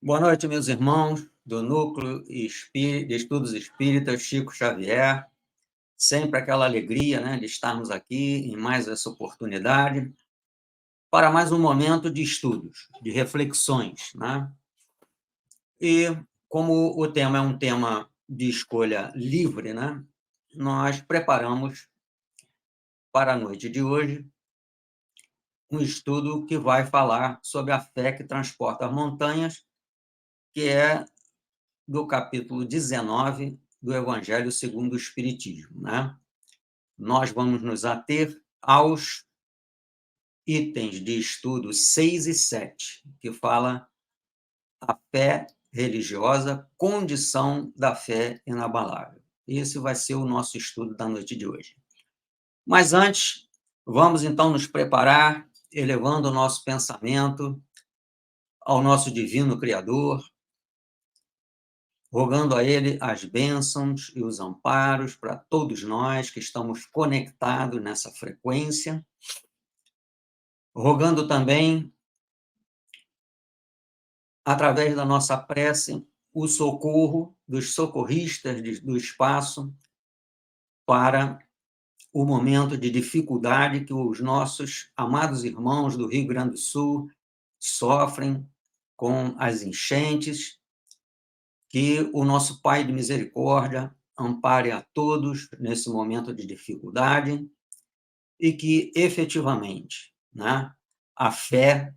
Boa noite, meus irmãos do Núcleo de Estudos Espíritas Chico Xavier. Sempre aquela alegria, né, de estarmos aqui em mais essa oportunidade para mais um momento de estudos, de reflexões, né? E como o tema é um tema de escolha livre, né, nós preparamos para a noite de hoje um estudo que vai falar sobre a fé que transporta as montanhas, que é do capítulo 19 do Evangelho segundo o Espiritismo, né? Nós vamos nos ater aos itens de estudo 6 e 7, que fala a fé religiosa, condição da fé inabalável. Esse vai ser o nosso estudo da noite de hoje. Mas antes, vamos então nos preparar, elevando o nosso pensamento ao nosso divino Criador, rogando a Ele as bênçãos e os amparos para todos nós que estamos conectados nessa frequência, rogando também, através da nossa prece, o socorro dos socorristas do espaço para o momento de dificuldade que os nossos amados irmãos do Rio Grande do Sul sofrem com as enchentes. Que o nosso Pai de misericórdia ampare a todos nesse momento de dificuldade e que, efetivamente, né, a fé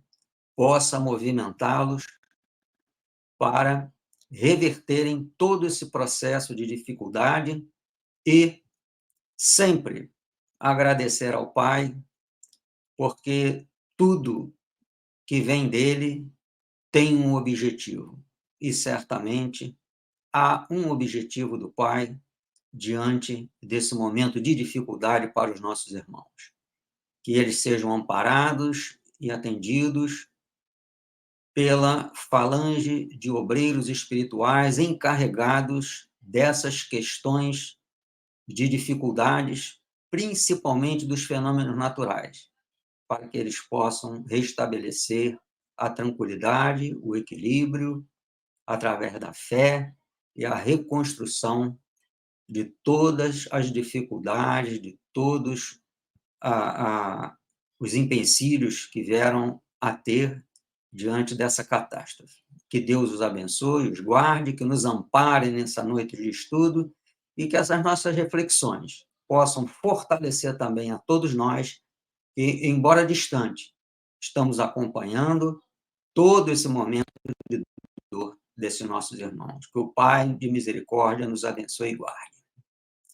possa movimentá-los para reverterem todo esse processo de dificuldade e sempre agradecer ao Pai, porque tudo que vem dele tem um objetivo, e certamente há um objetivo do Pai diante desse momento de dificuldade para os nossos irmãos. Que eles sejam amparados e atendidos pela falange de obreiros espirituais encarregados dessas questões de dificuldades, principalmente dos fenômenos naturais, para que eles possam restabelecer a tranquilidade, o equilíbrio, através da fé e a reconstrução de todas as dificuldades, de todos os empecilhos que vieram a ter diante dessa catástrofe. Que Deus os abençoe, os guarde, que nos ampare nessa noite de estudo e que essas nossas reflexões possam fortalecer também a todos nós que, embora distante, estamos acompanhando todo esse momento de dor desses nossos irmãos. Que o Pai de misericórdia nos abençoe e guarde.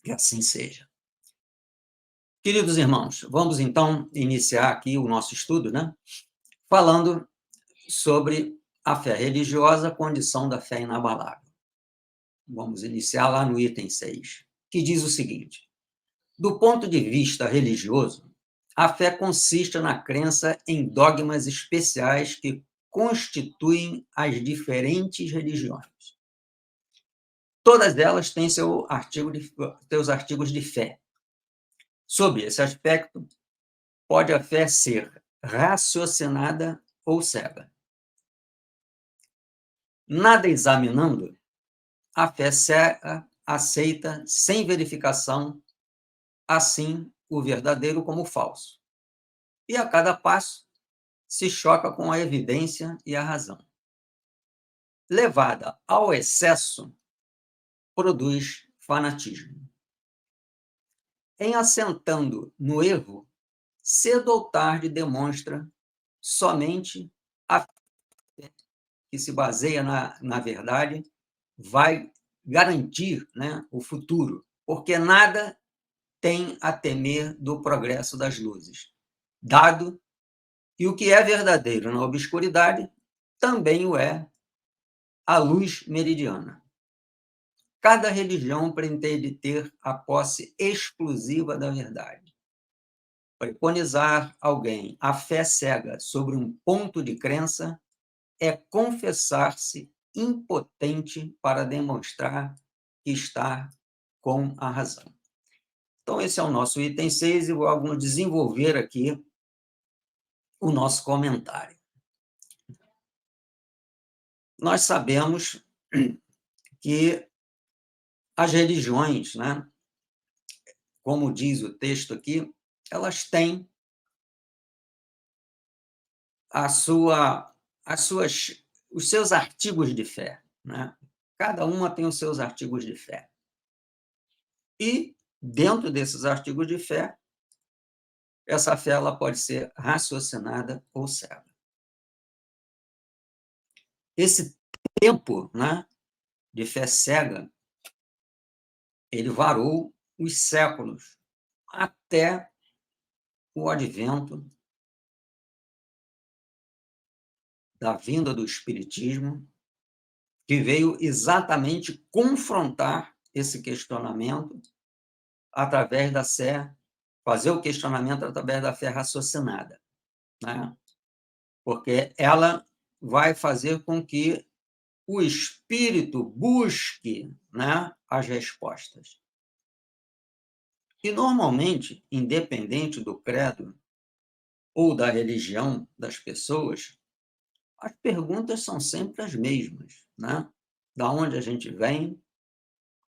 Que assim seja. Queridos irmãos, vamos então iniciar aqui o nosso estudo, né? Falando sobre a fé religiosa, a condição da fé inabalável. Vamos iniciar lá no item 6, que diz o seguinte: do ponto de vista religioso, a fé consiste na crença em dogmas especiais que constituem as diferentes religiões. Todas elas têm seus artigos de fé. Sob esse aspecto, pode a fé ser raciocinada ou cega. Nada examinando, a fé cega aceita sem verificação, assim, o verdadeiro como o falso. E a cada passo se choca com a evidência e a razão. Levada ao excesso, produz fanatismo. Em assentando no erro, cedo ou tarde demonstra somente a fé que se baseia na verdade vai garantir, né, o futuro, porque nada tem a temer do progresso das luzes, dado que o que é verdadeiro na obscuridade também o é a luz meridiana. Cada religião pretende ter a posse exclusiva da verdade. Preconizar alguém a fé cega sobre um ponto de crença é confessar-se impotente para demonstrar que está com a razão. Então, esse é o nosso item 6 e vamos desenvolver aqui o nosso comentário. nós sabemos que as religiões, né, como diz o texto aqui, elas têm a sua as suas os seus artigos de fé, né. Cada uma tem os seus artigos de fé. E, dentro desses artigos de fé, essa fé ela pode ser raciocinada ou cega. Esse tempo, né, de fé cega, ele varou os séculos, até o advento da vinda do espiritismo, que veio exatamente confrontar esse questionamento através da fé, fazer o questionamento através da fé raciocinada, né? Porque ela vai fazer com que o espírito busque, né, as respostas. E, normalmente, independente do credo ou da religião das pessoas, as perguntas são sempre as mesmas, né? Da onde a gente vem,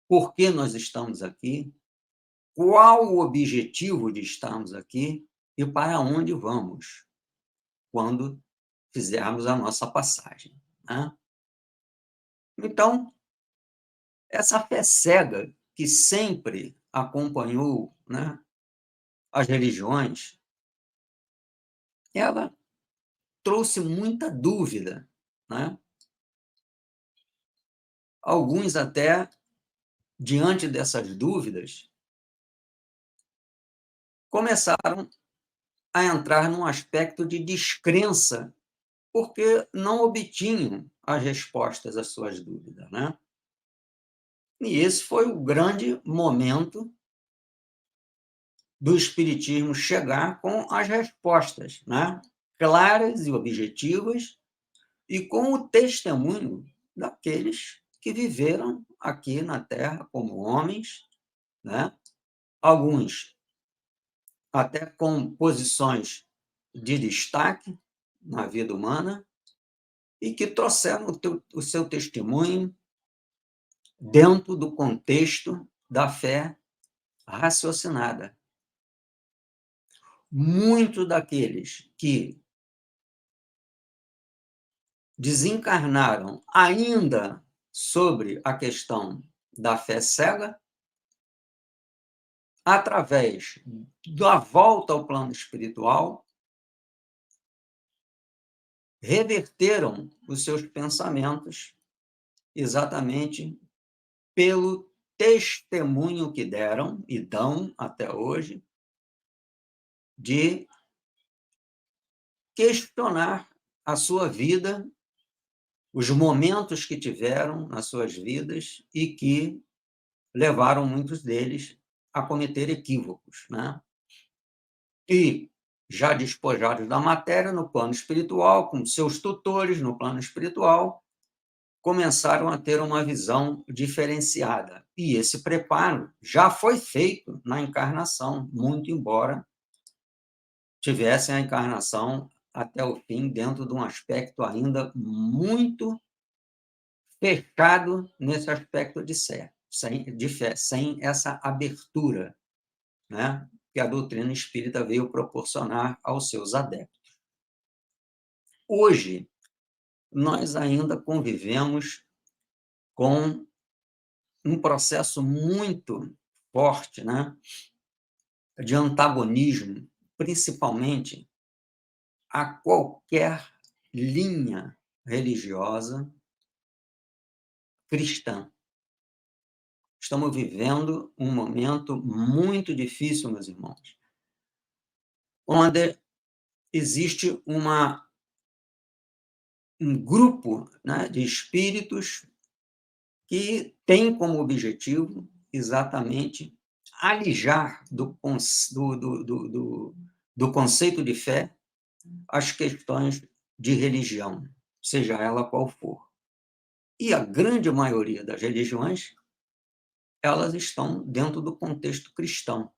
por que nós estamos aqui, qual o objetivo de estarmos aqui e para onde vamos quando fizermos a nossa passagem, né? Então, essa fé cega que sempre acompanhou, né, as religiões, ela trouxe muita dúvida, né? Alguns até, diante dessas dúvidas, começaram a entrar num aspecto de descrença, porque não obtinham as respostas às suas dúvidas, né? E esse foi o grande momento do espiritismo chegar com as respostas, né? Claras e objetivas, e com o testemunho daqueles que viveram aqui na Terra como homens, né? Alguns até com posições de destaque na vida humana, e que trouxeram o seu testemunho dentro do contexto da fé raciocinada. Muitos daqueles que desencarnaram ainda sobre a questão da fé cega, através da volta ao plano espiritual, reverteram os seus pensamentos exatamente pelo testemunho que deram e dão até hoje de questionar a sua vida, os momentos que tiveram nas suas vidas e que levaram muitos deles a cometer equívocos, né? E, já despojados da matéria no plano espiritual, com seus tutores no plano espiritual, começaram a ter uma visão diferenciada. E esse preparo já foi feito na encarnação, muito embora tivessem a encarnação até o fim dentro de um aspecto ainda muito fechado nesse aspecto de fé, sem essa abertura, né, que a doutrina espírita veio proporcionar aos seus adeptos. Hoje, nós ainda convivemos com um processo muito forte, né, de antagonismo, principalmente a qualquer linha religiosa cristã. Estamos vivendo um momento muito difícil, meus irmãos, onde existe um grupo, né, de espíritos que tem como objetivo exatamente alijar do conceito de fé as questões de religião, seja ela qual for. E a grande maioria das religiões, elas estão dentro do contexto cristão.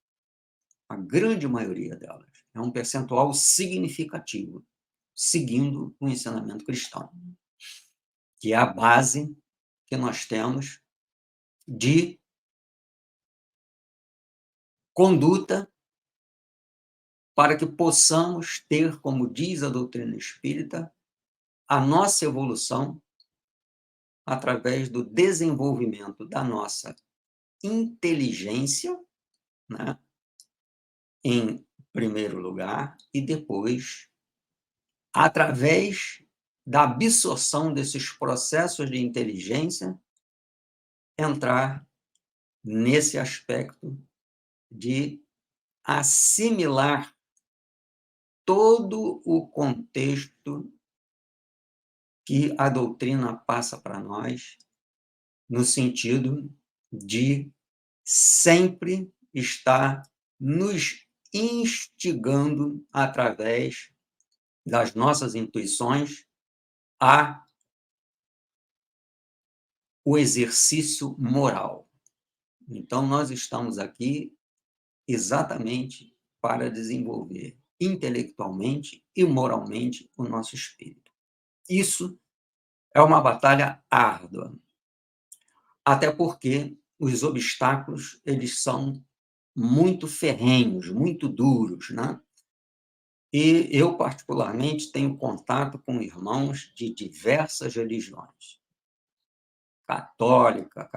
A grande maioria delas. É um percentual significativo, seguindo o ensinamento cristão. que é a base que nós temos de conduta para que possamos ter, como diz a doutrina espírita, a nossa evolução através do desenvolvimento da nossa inteligência, né, em primeiro lugar, e depois, através da absorção desses processos de inteligência, entrar nesse aspecto de assimilar todo o contexto que a doutrina passa para nós, no sentido de sempre estar nos instigando através das nossas intuições a o exercício moral. Então, nós estamos aqui exatamente para desenvolver intelectualmente e moralmente o nosso espírito. Isso é uma batalha árdua, até porque os obstáculos eles são muito ferrenhos, muito duros, né? E eu, particularmente, tenho contato com irmãos de diversas religiões, católica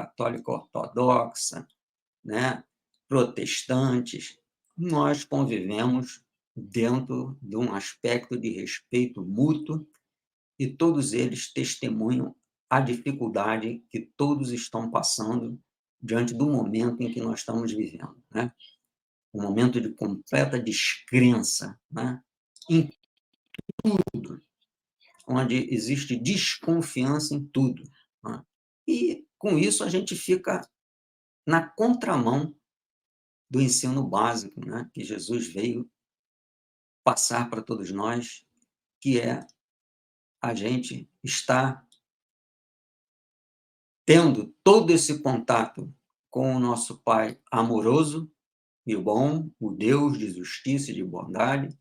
ortodoxa, né? Protestantes. Nós convivemos dentro de um aspecto de respeito mútuo e todos eles testemunham a dificuldade que todos estão passando diante do momento em que nós estamos vivendo, né? Um momento de completa descrença, né? Em tudo, onde existe desconfiança em tudo, né? E, com isso, a gente fica na contramão do ensino básico, né? Que Jesus veio passar para todos nós, que é a gente estar tendo todo esse contato com o nosso Pai amoroso e bom, o Deus de justiça e de bondade,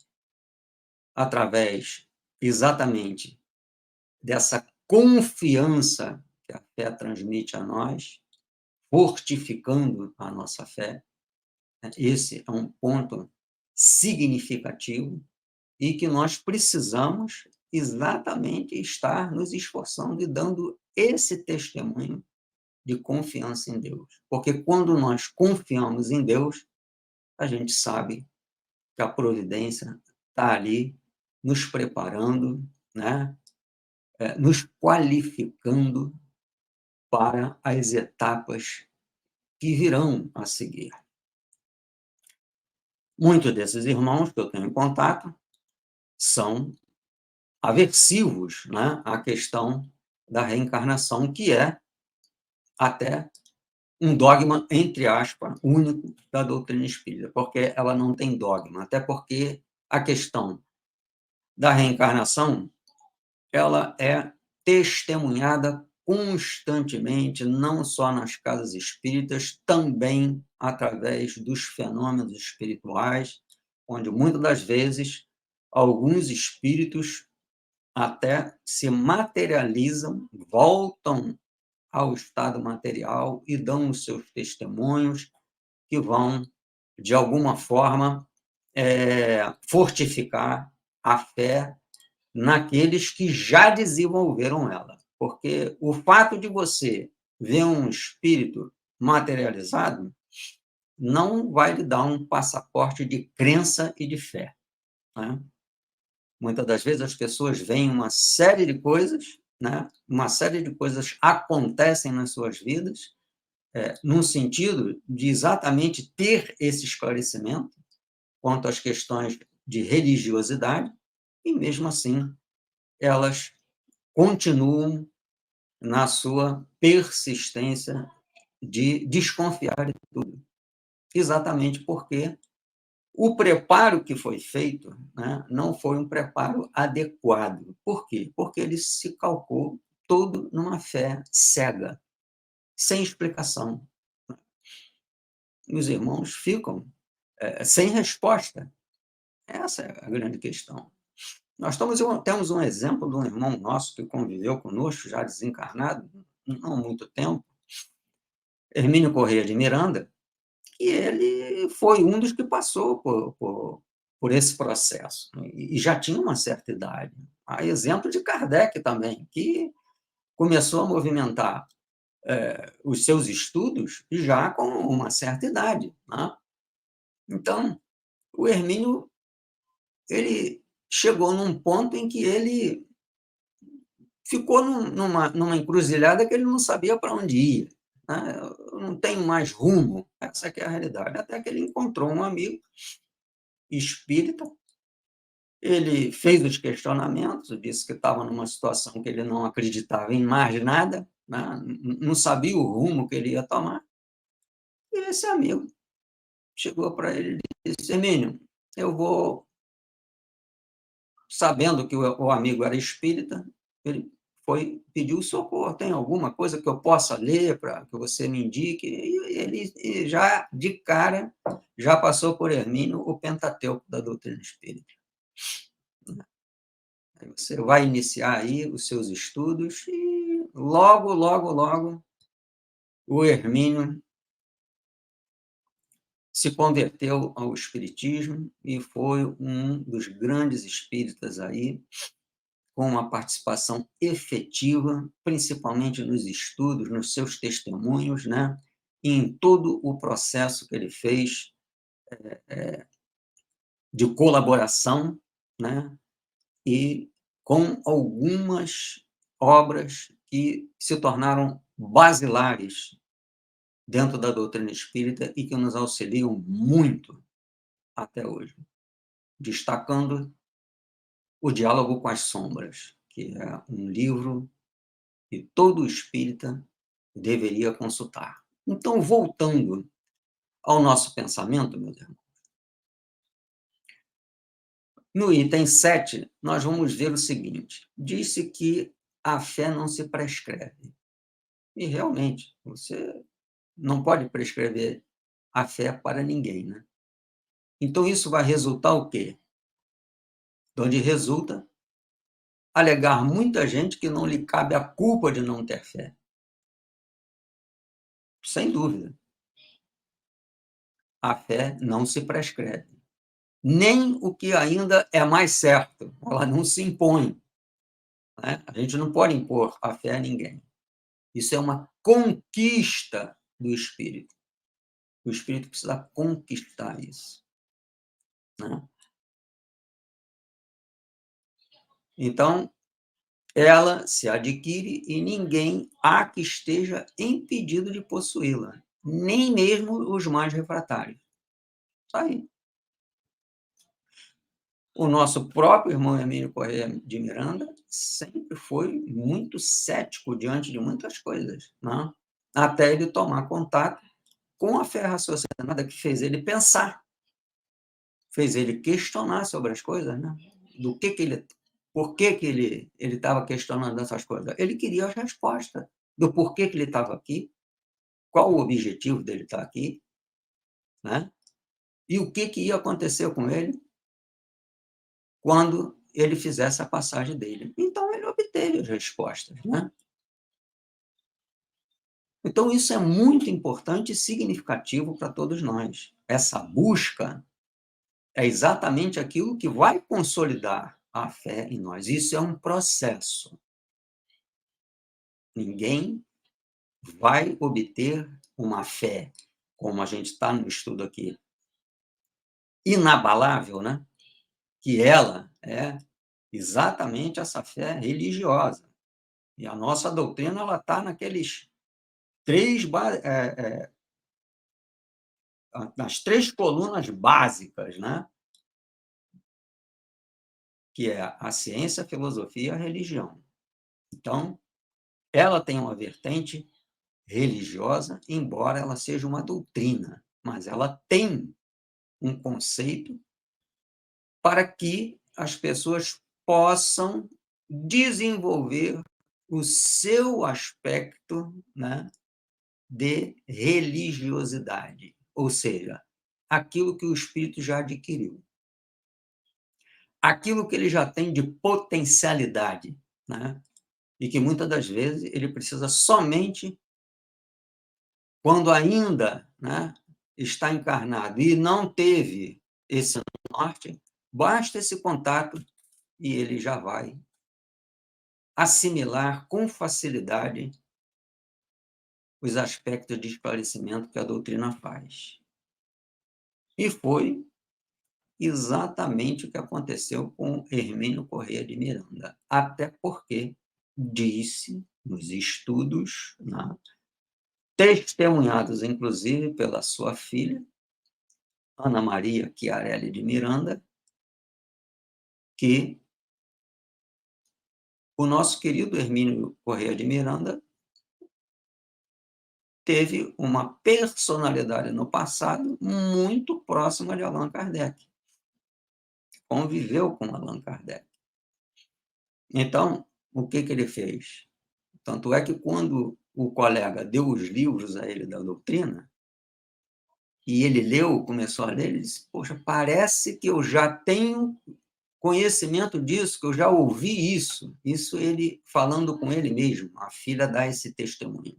através exatamente dessa confiança que a fé transmite a nós, fortificando a nossa fé. Esse é um ponto significativo e que nós precisamos exatamente estar nos esforçando e dando esse testemunho de confiança em Deus. Porque quando nós confiamos em Deus, a gente sabe que a providência está ali nos preparando, né? Nos qualificando para as etapas que virão a seguir. Muitos desses irmãos que eu tenho em contato são aversivos, né, à questão da reencarnação, que é até um dogma, entre aspas, único da doutrina espírita, porque ela não tem dogma, até porque a questão da reencarnação ela é testemunhada constantemente, não só nas casas espíritas, também através dos fenômenos espirituais, onde muitas das vezes alguns espíritos até se materializam, voltam ao estado material e dão os seus testemunhos que vão, de alguma forma, fortificar a fé naqueles que já desenvolveram ela. Porque o fato de você ver um espírito materializado não vai lhe dar um passaporte de crença e de fé, né? Muitas das vezes as pessoas veem uma série de coisas, né? Uma série de coisas acontecem nas suas vidas, num sentido de exatamente ter esse esclarecimento quanto às questões de religiosidade, e mesmo assim elas continuam na sua persistência de desconfiar de tudo. Exatamente porque o preparo que foi feito, né, não foi um preparo adequado. Por quê? Porque ele se calcou todo numa fé cega, sem explicação. E os irmãos ficam sem resposta. Essa é a grande questão. Nós temos um exemplo de um irmão nosso que conviveu conosco, já desencarnado, não há muito tempo, Hermínio Corrêa de Miranda, que ele foi um dos que passou por esse processo, e já tinha uma certa idade. Há exemplo de Kardec também, que começou a movimentar os seus estudos já com uma certa idade, né? Então, o Hermínio, ele chegou num ponto em que ele ficou numa encruzilhada que ele não sabia para onde ia, né? Eu não tenho mais rumo, essa que é a realidade. Até que ele encontrou um amigo espírita, ele fez os questionamentos, disse que estava numa situação que ele não acreditava em mais nada, né? Não sabia o rumo que ele ia tomar, e esse amigo chegou para ele e disse: Hermínio, eu vou, sabendo que o amigo era espírita, ele pediu socorro, tem alguma coisa que eu possa ler para que você me indique? E ele já, de cara, já passou por Hermínio o Pentateuco da doutrina espírita. Aí você vai iniciar aí os seus estudos e logo, logo, logo o Hermínio se converteu ao espiritismo e foi um dos grandes espíritas aí, com uma participação efetiva, principalmente nos estudos, nos seus testemunhos, né? E em todo o processo que ele fez de colaboração, né? E com algumas obras que se tornaram basilares dentro da doutrina espírita e que nos auxiliam muito até hoje, destacando O Diálogo com as Sombras, que é um livro que todo espírita deveria consultar. Então, voltando ao nosso pensamento, meu irmão, no item 7, nós vamos ver o seguinte: disse que a fé não se prescreve. E realmente, você não pode prescrever a fé para ninguém, né? Então, isso vai resultar o quê? De onde resulta alegar muita gente que não lhe cabe a culpa de não ter fé. Sem dúvida, a fé não se prescreve. Nem o que ainda é mais certo, ela não se impõe, né? A gente não pode impor a fé a ninguém. Isso é uma conquista do espírito. O espírito precisa conquistar isso, né? Então, ela se adquire e ninguém há que esteja impedido de possuí-la, nem mesmo os mais refratários. Isso aí. O nosso próprio irmão Hermínio Corrêa de Miranda sempre foi muito cético diante de muitas coisas, né? Até ele tomar contato com a fé raciocinada que fez ele pensar, fez ele questionar sobre as coisas, né? Do que ele, por que ele estava questionando essas coisas? Ele queria as respostas do porquê que ele estava aqui, qual o objetivo dele estar aqui, né? E o que ia acontecer com ele quando ele fizesse a passagem dele. Então, ele obteve as respostas, né? Então, isso é muito importante e significativo para todos nós. Essa busca é exatamente aquilo que vai consolidar a fé em nós. Isso é um processo. Ninguém vai obter uma fé, como a gente está no estudo aqui, inabalável, né? Que ela é exatamente essa fé religiosa. E a nossa doutrina ela está naqueles nas três colunas básicas, né? Que é a ciência, a filosofia e a religião. Então, ela tem uma vertente religiosa, embora ela seja uma doutrina, mas ela tem um conceito para que as pessoas possam desenvolver o seu aspecto, né, de religiosidade, ou seja, aquilo que o espírito já adquiriu. aquilo que ele já tem de potencialidade, né? E que muitas das vezes ele precisa somente quando ainda, né, está encarnado e não teve esse norte, basta esse contato e ele já vai assimilar com facilidade os aspectos de esclarecimento que a doutrina faz. E foi exatamente o que aconteceu com Hermínio Corrêa de Miranda, até porque disse nos estudos, né, testemunhados inclusive pela sua filha, Ana Maria Chiarelli de Miranda, que o nosso querido Hermínio Corrêa de Miranda teve uma personalidade no passado muito próxima de Allan Kardec, conviveu com Allan Kardec. Então, o que ele fez? Tanto é que quando o colega deu os livros a ele da doutrina, e ele leu, começou a ler, ele disse, poxa, parece que eu já tenho conhecimento disso, que eu já ouvi isso. Isso ele falando com ele mesmo, a filha dá esse testemunho.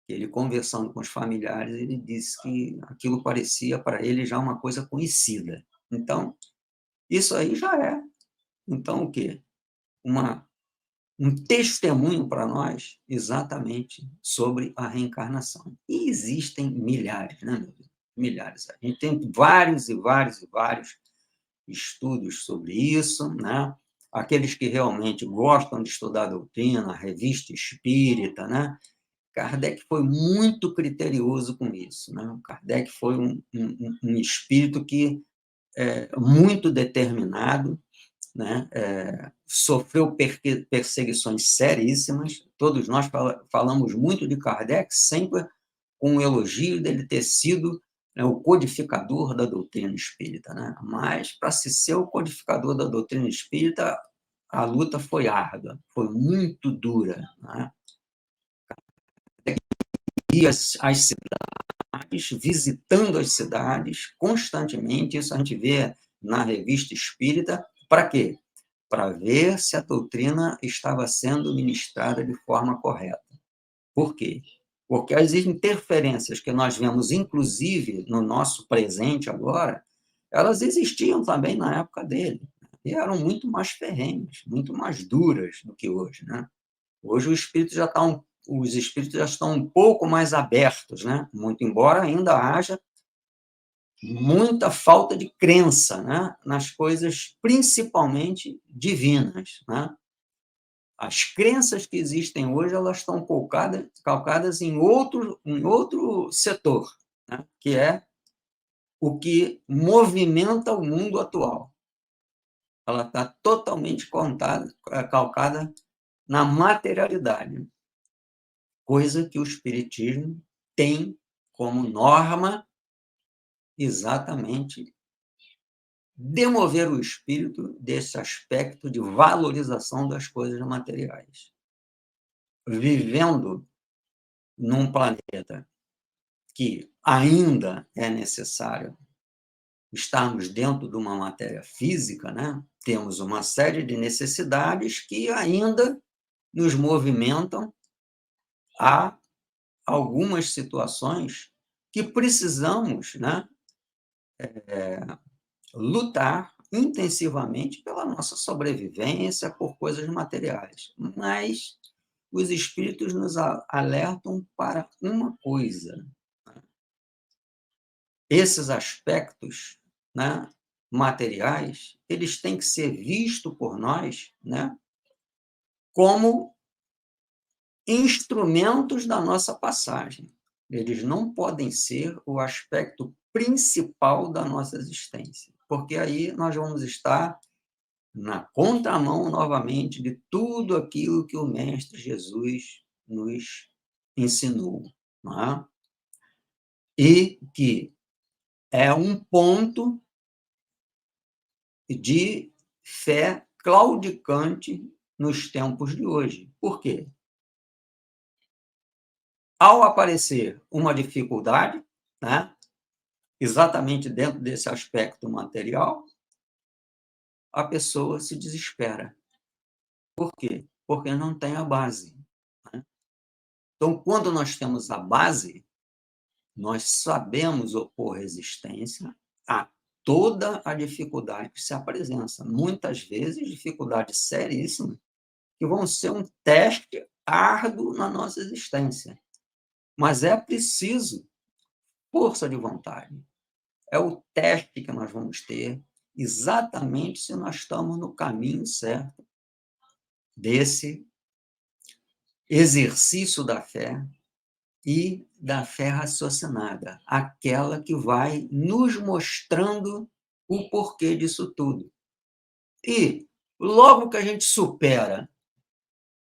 Ele conversando com os familiares, ele disse que aquilo parecia para ele já uma coisa conhecida. Então, isso aí já é. Então, o quê? Um testemunho para nós exatamente sobre a reencarnação. E existem milhares, né, meu Deus? Milhares. A gente tem vários e vários e vários estudos sobre isso, né? Aqueles que realmente gostam de estudar a doutrina, a revista espírita, né? Kardec foi muito criterioso com isso, né? Kardec foi um espírito que muito determinado, né? Sofreu perseguições seríssimas. Todos nós falamos muito de Kardec, sempre com o elogio dele ter sido, né, o codificador da doutrina espírita, né? Mas, para se ser o codificador da doutrina espírita, a luta foi árdua, foi muito dura, né? E as cidades, visitando as cidades constantemente, isso a gente vê na revista espírita, para quê? Para ver se a doutrina estava sendo ministrada de forma correta. Por quê? Porque as interferências que nós vemos, inclusive no nosso presente agora, elas existiam também na época dele, e eram muito mais ferrenhas, muito mais duras do que hoje, né? Hoje os espíritos já estão um pouco mais abertos, né? Muito embora ainda haja muita falta de crença, né, nas coisas principalmente divinas, né? As crenças que existem hoje, elas estão calcadas em outro setor, né, que é o que movimenta o mundo atual. Ela está totalmente calcada na materialidade, coisa que o Espiritismo tem como norma exatamente demover o espírito desse aspecto de valorização das coisas materiais. Vivendo num planeta que ainda é necessário estarmos dentro de uma matéria física, né? Temos uma série de necessidades que ainda nos movimentam a algumas situações que precisamos, né, lutar intensivamente pela nossa sobrevivência, por coisas materiais. Mas os espíritos nos alertam para uma coisa: esses aspectos, né, materiais, eles têm que ser vistos por nós, né, como instrumentos da nossa passagem. Eles não podem ser o aspecto principal da nossa existência, porque aí nós vamos estar na contramão, novamente, de tudo aquilo que o Mestre Jesus nos ensinou. Não é? E que é um ponto de fé claudicante nos tempos de hoje. Por quê? Ao aparecer uma dificuldade, né, exatamente dentro desse aspecto material, a pessoa se desespera. Por quê? Porque não tem a base, né. Então, quando nós temos a base, nós sabemos opor resistência a toda a dificuldade que se apresenta. Muitas vezes, dificuldades seríssimas, que vão ser um teste árduo na nossa existência. Mas é preciso força de vontade. É o teste que nós vamos ter exatamente se nós estamos no caminho certo desse exercício da fé e da fé raciocinada, aquela que vai nos mostrando o porquê disso tudo. E logo que a gente supera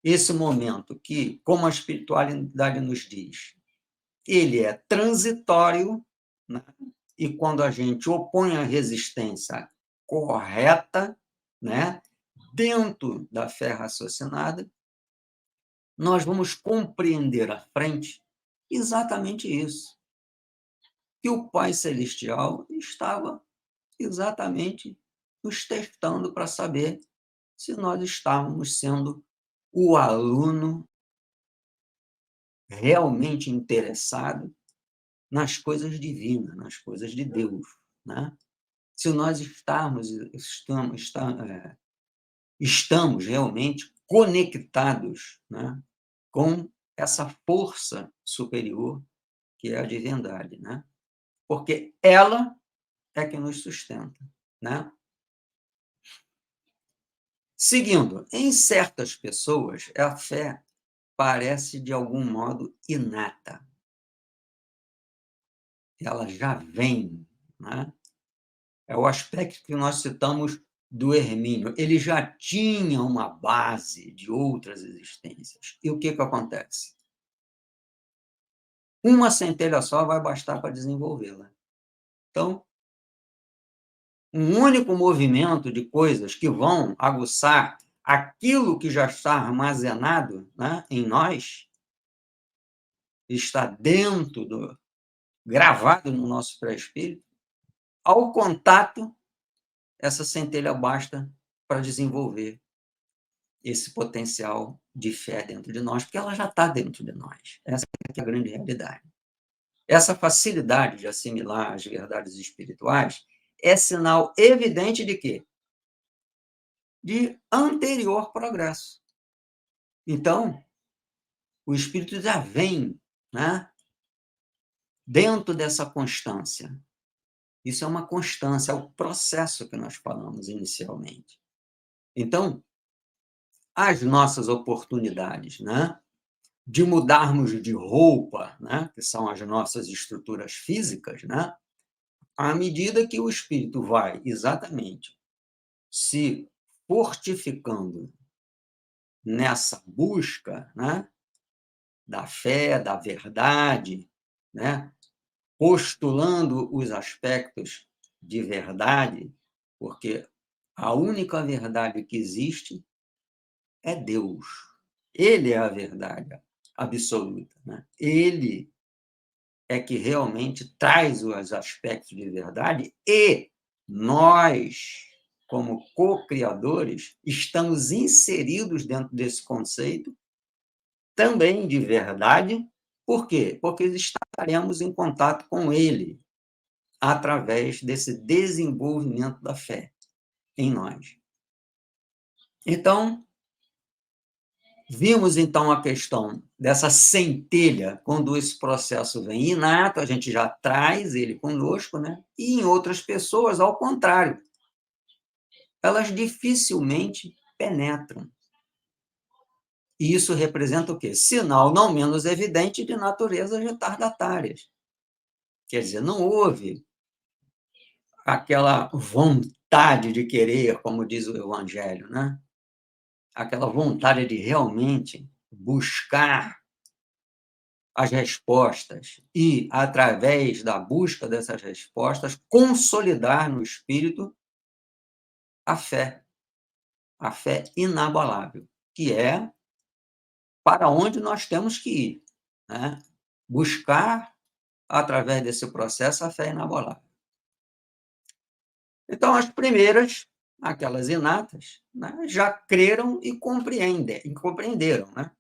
esse momento que, como a espiritualidade nos diz, ele é transitório, né? E quando a gente opõe a resistência correta, né, dentro da fé raciocinada, nós vamos compreender à frente exatamente isso, que o Pai Celestial estava exatamente nos testando para saber se nós estávamos sendo o aluno realmente interessado nas coisas divinas, nas coisas de Deus, né? Se nós estamos realmente conectados, né, com essa força superior que é a divindade, né? Porque ela é que nos sustenta, né? Seguindo, em certas pessoas, a fé parece de algum modo inata. Ela já vem, né? É o aspecto que nós citamos do Hermínio. Ele já tinha uma base de outras existências. E o que que acontece? Uma centelha só vai bastar para desenvolvê-la. Então, um único movimento de coisas que vão aguçar aquilo que já está armazenado, né, em nós, está dentro do gravado no nosso pré-espírito, ao contato, essa centelha basta para desenvolver esse potencial de fé dentro de nós, porque ela já está dentro de nós. Essa é a grande realidade. Essa facilidade de assimilar as verdades espirituais é sinal evidente de quê? De anterior progresso. Então, o espírito já vem, né, dentro dessa constância. Isso é uma constância, é o processo que nós falamos inicialmente. Então, as nossas oportunidades, né, de mudarmos de roupa, né, que são as nossas estruturas físicas, né, à medida que o espírito vai exatamente se fortificando nessa busca, né, da fé, da verdade, né, postulando os aspectos de verdade, porque a única verdade que existe é Deus. Ele é a verdade absoluta, né? Ele é que realmente traz os aspectos de verdade e nós, como co-criadores, estamos inseridos dentro desse conceito também de verdade. Por quê? Porque estaremos em contato com ele através desse desenvolvimento da fé em nós. Então, vimos então a questão dessa centelha, quando esse processo vem inato, a gente já traz ele conosco, né? E em outras pessoas, ao contrário, elas dificilmente penetram. E isso representa o quê? Sinal não menos evidente de naturezas retardatárias. Quer dizer, não houve aquela vontade de querer, como diz o Evangelho, né? Aquela vontade de realmente buscar as respostas e, através da busca dessas respostas, consolidar no espírito a fé inabalável, que é para onde nós temos que ir, né? Buscar, através desse processo, a fé inabalável. Então, as primeiras aquelas inatas, né, já creram e compreenderam, né?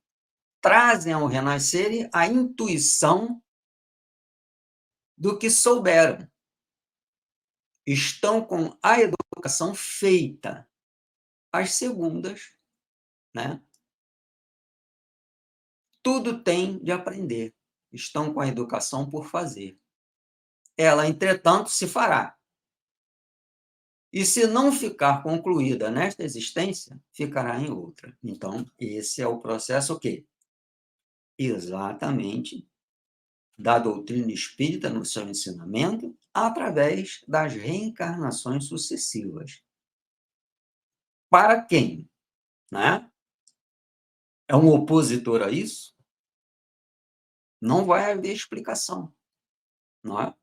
Trazem ao renascer a intuição do que souberam. Estão com a educação feita. As segundas, né, tudo tem de aprender. Estão com a educação por fazer. Ela, entretanto, se fará. E se não ficar concluída nesta existência, ficará em outra. Então, esse é o processo o quê? Exatamente da doutrina espírita no seu ensinamento, através das reencarnações sucessivas. Para quem, né, é um opositor a isso, não vai haver explicação, não é?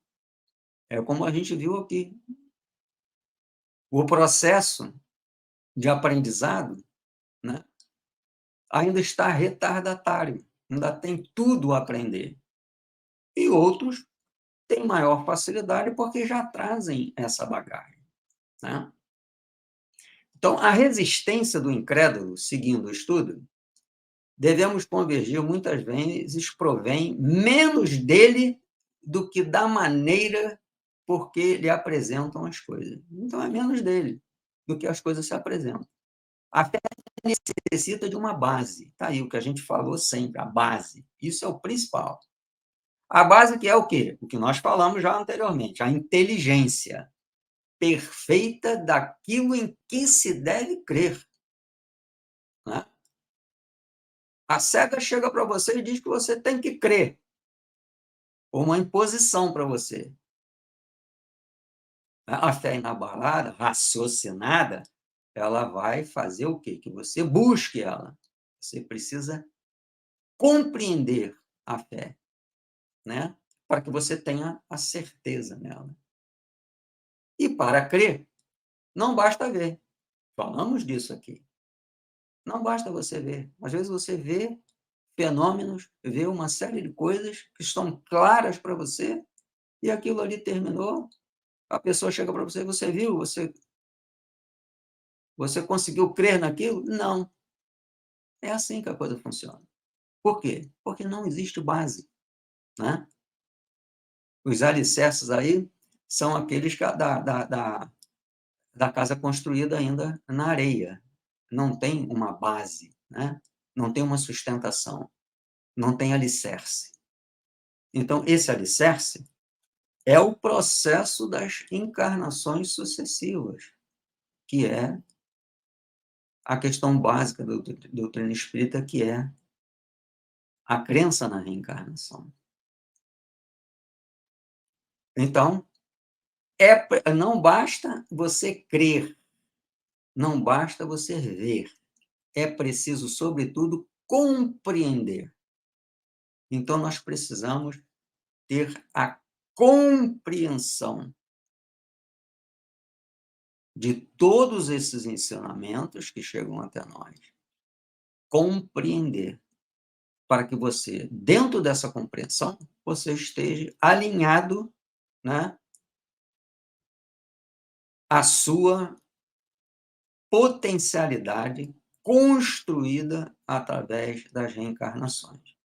É como a gente viu aqui. O processo de aprendizado, né, ainda está retardatário, ainda tem tudo a aprender. E outros têm maior facilidade porque já trazem essa bagagem, né? Então, a resistência do incrédulo, seguindo o estudo, devemos convergir, muitas vezes provém menos dele do que da maneira por que lhe apresentam as coisas. Então, é menos dele do que as coisas se apresentam. A fé necessita de uma base. Está aí o que a gente falou sempre, a base. Isso é o principal. A base que é o quê? O que nós falamos já anteriormente, a inteligência perfeita daquilo em que se deve crer, né? A cega chega para você e diz que você tem que crer, ou uma imposição para você. A fé inabalada, raciocinada, ela vai fazer o quê? Que você busque ela. Você precisa compreender a fé, né? Para que você tenha a certeza nela. E para crer, não basta ver. Falamos disso aqui. Não basta você ver. Às vezes você vê fenômenos, vê uma série de coisas que estão claras para você e aquilo ali terminou. A pessoa chega para você, você viu? Você conseguiu crer naquilo? Não. É assim que a coisa funciona. Por quê? Porque não existe base, né? Os alicerces aí são aqueles da casa construída ainda na areia. Não tem uma base, né? Não tem uma sustentação, não tem alicerce. Então, esse alicerce é o processo das encarnações sucessivas, que é a questão básica da doutrina espírita, que é a crença na reencarnação. Então, não basta você crer, não basta você ver, é preciso, sobretudo, compreender. Então, nós precisamos ter a compreensão de todos esses ensinamentos que chegam até nós. Compreender, para que você, dentro dessa compreensão, você esteja alinhado, né, à sua potencialidade construída através das reencarnações.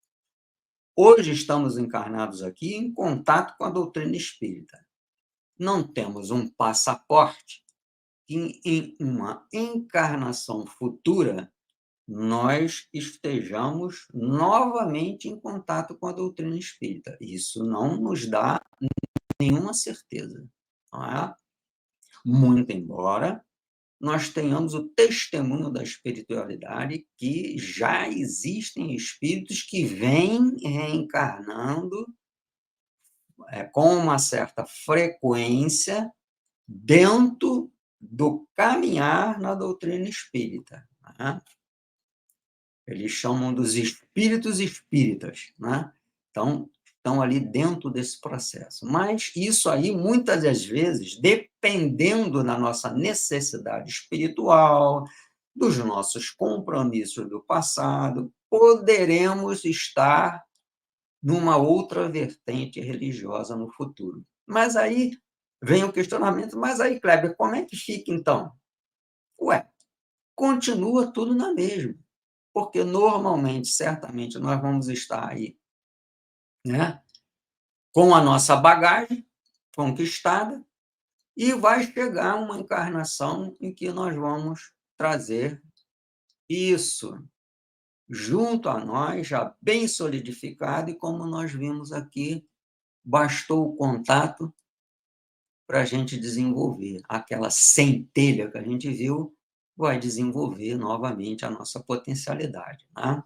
Hoje estamos encarnados aqui em contato com a doutrina espírita. Não temos um passaporte que, em uma encarnação futura, nós estejamos novamente em contato com a doutrina espírita. Isso não nos dá nenhuma certeza, não é? Muito embora nós tenhamos o testemunho da espiritualidade que já existem espíritos que vêm reencarnando com uma certa frequência dentro do caminhar na doutrina espírita, né? Eles chamam dos espíritos espíritas, né? Então, estão ali dentro desse processo. Mas isso aí, muitas das vezes, dependendo da nossa necessidade espiritual, dos nossos compromissos do passado, poderemos estar numa outra vertente religiosa no futuro. Mas aí vem o questionamento, mas aí, Kleber, como é que fica, então? Ué, continua tudo na mesma, porque normalmente, certamente, nós vamos estar aí, né, com a nossa bagagem conquistada, e vai chegar uma encarnação em que nós vamos trazer isso junto a nós, já bem solidificado, e como nós vimos aqui, bastou o contato para a gente desenvolver. Aquela centelha que a gente viu vai desenvolver novamente a nossa potencialidade, né?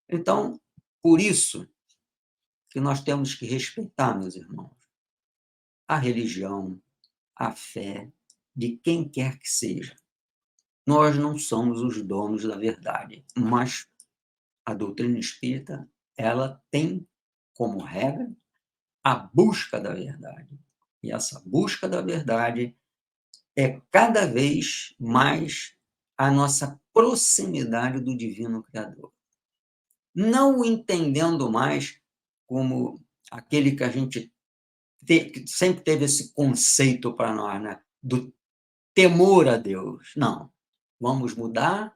Então, por isso que nós temos que respeitar, meus irmãos, a religião, a fé de quem quer que seja. Nós não somos os donos da verdade, mas a doutrina espírita, ela tem como regra a busca da verdade. E essa busca da verdade é cada vez mais a nossa proximidade do Divino Criador. Não o entendendo mais como aquele que a gente que sempre teve esse conceito para nós, né? Do temor a Deus. Não. Vamos mudar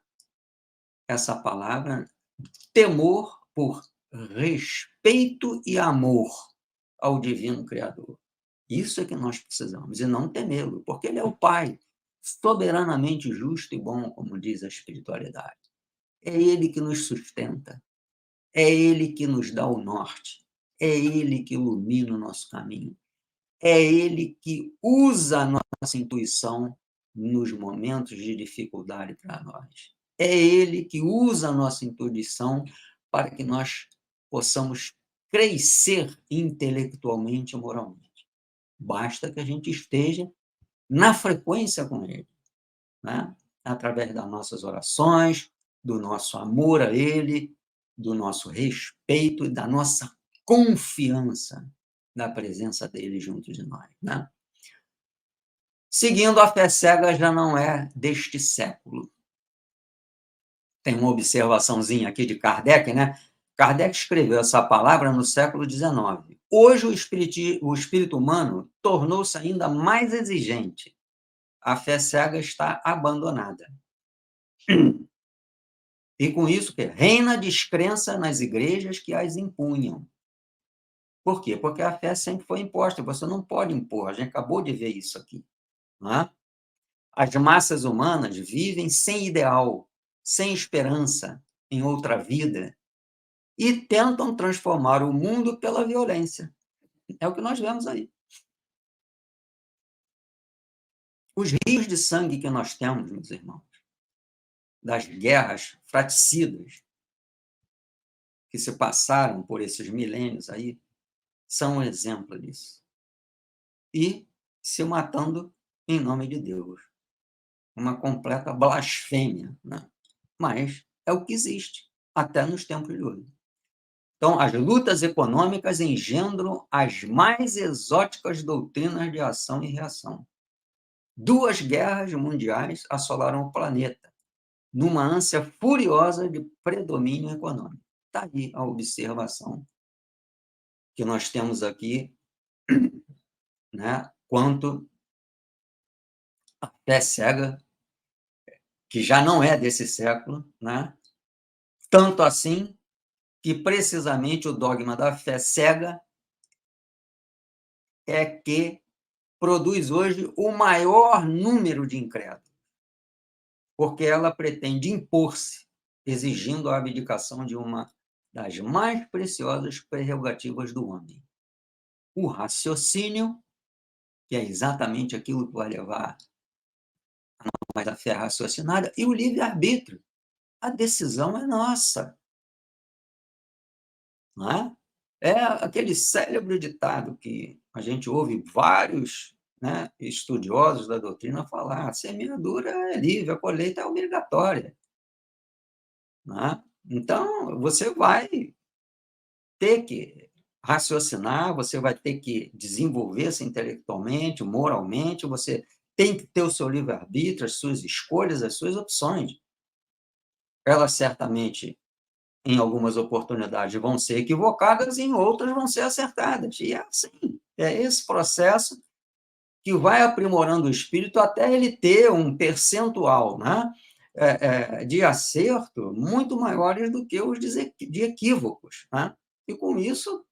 essa palavra, temor, por respeito e amor ao Divino Criador. Isso é que nós precisamos, e não temê-lo, porque ele é o Pai, soberanamente justo e bom, como diz a espiritualidade. É ele que nos sustenta, é ele que nos dá o norte, é ele que ilumina o nosso caminho, é ele que usa a nossa intuição nos momentos de dificuldade para nós. É ele que usa a nossa intuição para que nós possamos crescer intelectualmente e moralmente. Basta que a gente esteja na frequência com ele, né? Através das nossas orações, do nosso amor a ele, do nosso respeito e da nossa confiança na presença dele junto de nós, né? Seguindo, a fé cega já não é deste século. Tem uma observaçãozinha aqui de Kardec, né? Kardec escreveu essa palavra no século XIX. Hoje, o espírito humano tornou-se ainda mais exigente. A fé cega está abandonada. E com isso, reina a descrença nas igrejas que as impunham. Por quê? Porque a fé sempre foi imposta. Você não pode impor. A gente acabou de ver isso aqui, não é? As massas humanas vivem sem ideal, sem esperança em outra vida, e tentam transformar o mundo pela violência. É o que nós vemos aí. Os rios de sangue que nós temos, meus irmãos, das guerras fratricidas que se passaram por esses milênios aí, são um exemplo disso. E se matando em nome de Deus. Uma completa blasfêmia, né? Mas é o que existe, até nos tempos de hoje. Então, as lutas econômicas engendram as mais exóticas doutrinas de ação e reação. 2 guerras mundiais assolaram o planeta, numa ânsia furiosa de predomínio econômico. Está aí a observação que nós temos aqui, né, quanto à fé cega, que já não é desse século, né? Tanto assim que, precisamente, o dogma da fé cega é que produz hoje o maior número de incrédulos, porque ela pretende impor-se, exigindo a abdicação de uma das mais preciosas prerrogativas do homem: o raciocínio, que é exatamente aquilo que vai levar a mais a fé raciocinada, e o livre-arbítrio. A decisão é nossa, não é? É aquele célebre ditado que a gente ouve vários, né, estudiosos da doutrina falar: a semeadura é livre, a colheita é obrigatória. Né? Então, você vai ter que raciocinar, você vai ter que desenvolver-se intelectualmente, moralmente, você tem que ter o seu livre-arbítrio, as suas escolhas, as suas opções. Elas certamente, em algumas oportunidades, vão ser equivocadas, e em outras vão ser acertadas. E é assim, é esse processo que vai aprimorando o espírito até ele ter um percentual, né, de acerto muito maiores do que os de equívocos, né? E com isso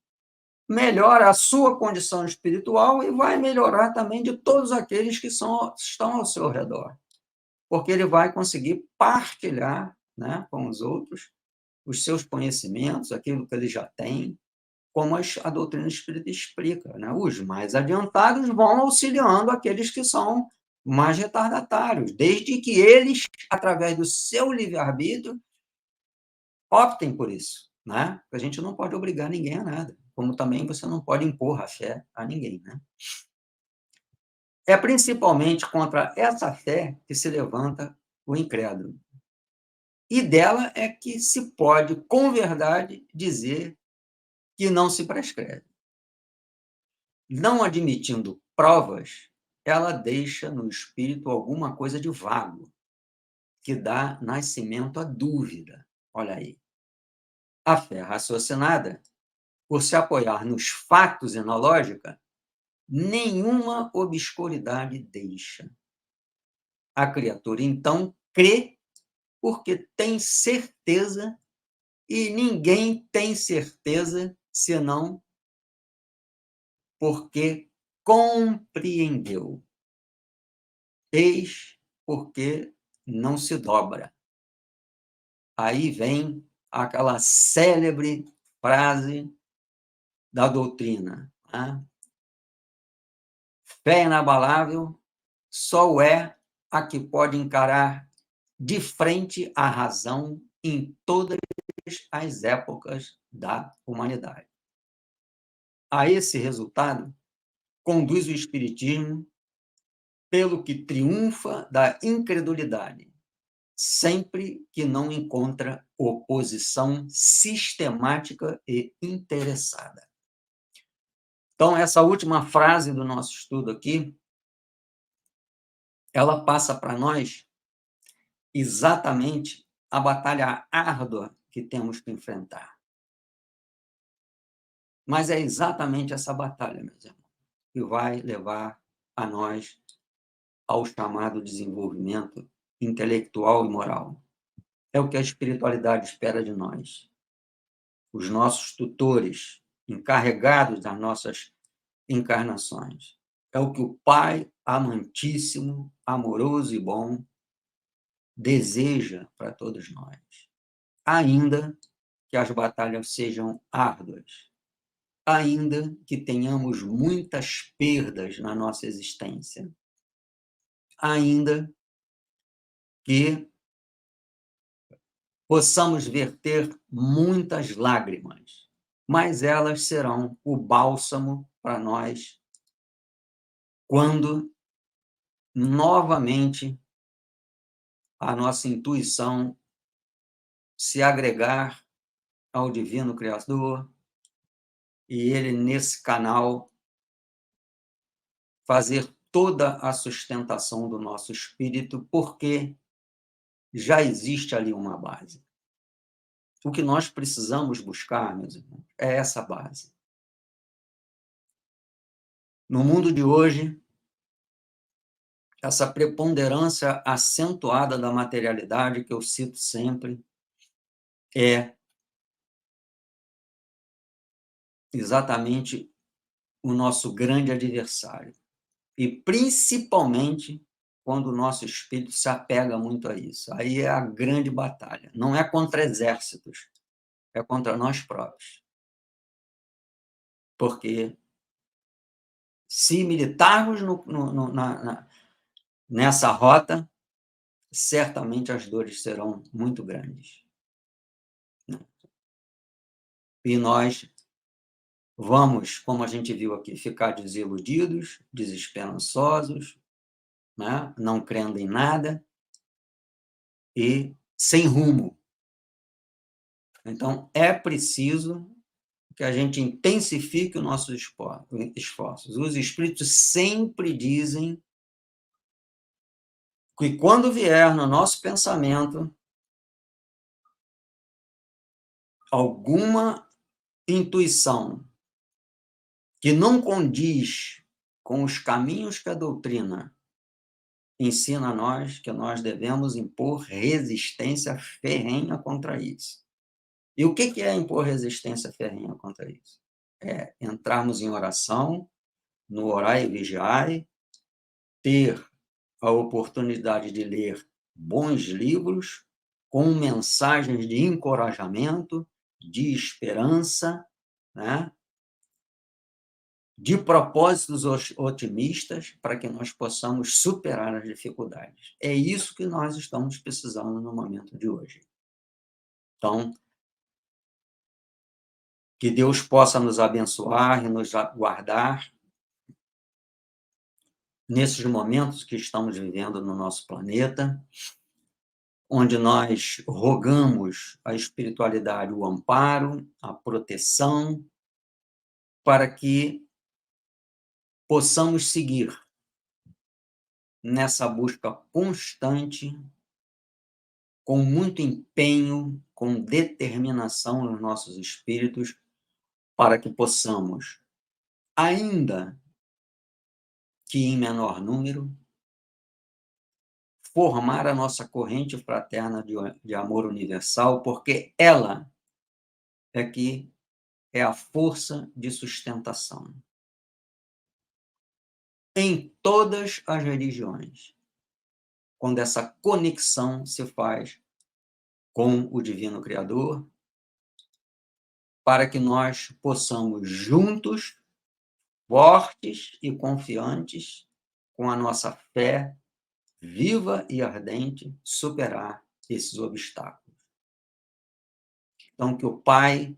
melhora a sua condição espiritual e vai melhorar também de todos aqueles que estão ao seu redor, porque ele vai conseguir partilhar, né, com os outros os seus conhecimentos, aquilo que ele já tem, como a doutrina espírita explica, né? Os mais adiantados vão auxiliando aqueles que são mais retardatários, desde que eles, através do seu livre-arbítrio, optem por isso, né? A gente não pode obrigar ninguém a nada, como também você não pode impor a fé a ninguém, né? É principalmente contra essa fé que se levanta o incrédulo. E dela é que se pode, com verdade, dizer que não se prescreve. Não admitindo provas, ela deixa no espírito alguma coisa de vago, que dá nascimento à dúvida. Olha aí. A fé raciocinada, por se apoiar nos fatos e na lógica, nenhuma obscuridade deixa. A criatura, então, crê porque tem certeza e ninguém tem certeza senão porque compreendeu. Eis porque não se dobra. Aí vem aquela célebre frase da doutrina, né? Fé inabalável só o é a que pode encarar de frente a razão em todas as épocas da humanidade. A esse resultado conduz o Espiritismo pelo que triunfa da incredulidade, sempre que não encontra oposição sistemática e interessada. Então, essa última frase do nosso estudo aqui, ela passa para nós exatamente a batalha árdua que temos que enfrentar. Mas é exatamente essa batalha, meus irmãos, que vai levar a nós ao chamado desenvolvimento intelectual e moral. É o que a espiritualidade espera de nós. Os nossos tutores, encarregados das nossas encarnações. É o que o Pai amantíssimo, amoroso e bom deseja para todos nós. Ainda que as batalhas sejam árduas, ainda que tenhamos muitas perdas na nossa existência, ainda que possamos verter muitas lágrimas, mas elas serão o bálsamo para nós quando novamente a nossa intuição se agregar ao Divino Criador e ele, nesse canal, fazer toda a sustentação do nosso espírito, porque já existe ali uma base. O que nós precisamos buscar, meus irmãos, é essa base. No mundo de hoje, essa preponderância acentuada da materialidade, que eu cito sempre, é exatamente o nosso grande adversário. E principalmente quando o nosso espírito se apega muito a isso. Aí é a grande batalha. Não é contra exércitos, é contra nós próprios. Porque se militarmos nessa rota, certamente as dores serão muito grandes. E nós vamos, como a gente viu aqui, ficar desiludidos, desesperançosos, né? Não crendo em nada e sem rumo. Então, é preciso que a gente intensifique os nossos esforços. Os espíritos sempre dizem que quando vier no nosso pensamento alguma intuição que não condiz com os caminhos que a doutrina ensina a nós, que nós devemos impor resistência ferrenha contra isso. E o que é impor resistência ferrenha contra isso? É entrarmos em oração, no orai e vigiai, ter a oportunidade de ler bons livros, com mensagens de encorajamento, de esperança, né? De propósitos otimistas, para que nós possamos superar as dificuldades. É isso que nós estamos precisando no momento de hoje. Então, que Deus possa nos abençoar e nos guardar nesses momentos que estamos vivendo no nosso planeta, onde nós rogamos à espiritualidade o amparo, a proteção, para que possamos seguir nessa busca constante, com muito empenho, com determinação nos nossos espíritos, para que possamos, ainda que em menor número, formar a nossa corrente fraterna de amor universal, porque ela é que é a força de sustentação em todas as religiões, quando essa conexão se faz com o Divino Criador, para que nós possamos juntos, fortes e confiantes, com a nossa fé viva e ardente, superar esses obstáculos. Então, que o Pai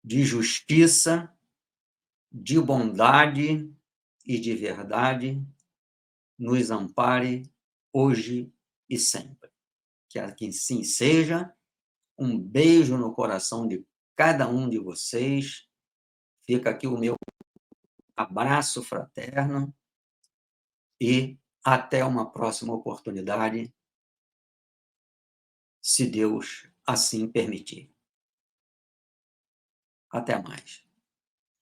de justiça, de bondade e de verdade nos ampare hoje e sempre. Que assim seja. Um beijo no coração de cada um de vocês. Fica aqui o meu abraço fraterno e até uma próxima oportunidade, se Deus assim permitir. Até mais.